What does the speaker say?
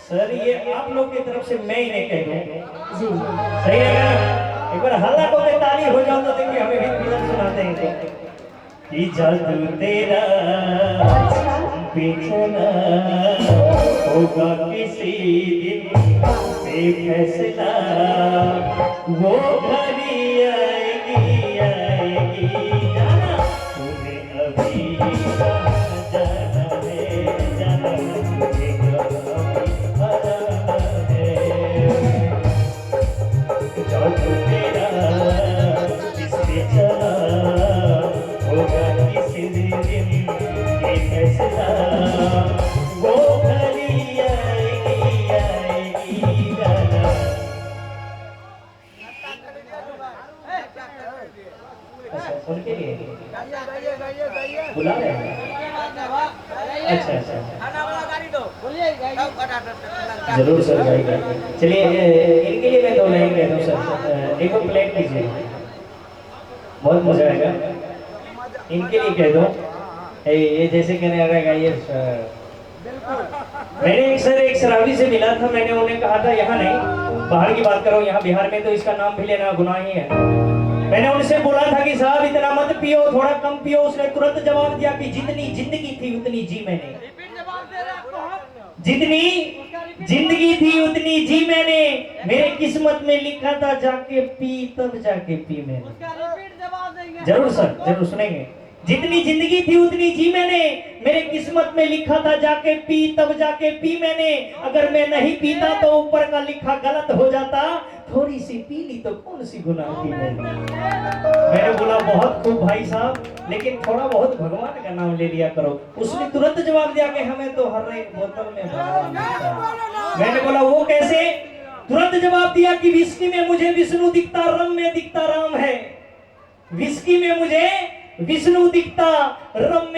Sir ये आप लोग की तरफ से मैं इन्हें कह दूं जी सही है ना। एक बार हल्ला को के ताली हो जाओ तो देखिए हमें भी फिल्म सुनाते हैं कि जादू तेरा बिछना होगा किसी दिन बेफैसला वो घड़ी आएगी आएगी जाना तुम्हें अभी जाना है जाना जादू तेरा इस पे चला होगा किसी दिन ये फैसला वो घड़ी आएगी आएगी जाना। अच्छा उनके लिए बुला रहे हैं। अच्छा अच्छा जरूर सर गाइएगा। चलिए इनके लिए मैं 2 लाइन कह दूँ सर, एक प्लेट कीजिए बहुत मजा आएगा। इनके लिए कह दो ये जैसे कहने आ रहा है गाइए मैंने एक शराबी से मिला था, मैंने उन्हें कहा था यहाँ नहीं बाहर की बात करो, यहाँ बिहार में तो इसका नाम भी लेना गुनाह ही है। मैंने उनसे बोला था कि साहब इतना मत पियो थोड़ा कम पियो, उसने तुरंत जवाब दिया कि जितनी जिंदगी थी उतनी जी मैंने, जितनी जिंदगी थी उतनी जी मैंने, मेरे किस्मत में लिखा था जाके पी तब जाके पी मैंने। जरूर सर जरूर सुनेंगे। जितनी जिंदगी थी उतनी जी मैंने, मेरे किस्मत में लिखा था जाके पी तब जाके पी मैंने, अगर मैं नहीं पीता तो ऊपर का लिखा गलत हो जाता, थोड़ी सी पी ली तो कौन सी गुनाह की मैंने। मैंने बोला बहुत खूब भाई साहब, लेकिन थोड़ा बहुत भगवान का नाम ले लिया करो। उसने तुरंत जवाब दिया कि हमें तो हर एक बोतल में भगवान दिखता है। मैंने बोला वो कैसे? तुरंत जवाब दिया कि विस्की में मुझे विष्णु दिखता, रम में दिखता राम है। विस्की में मुझे विष्णु दिखता, रम में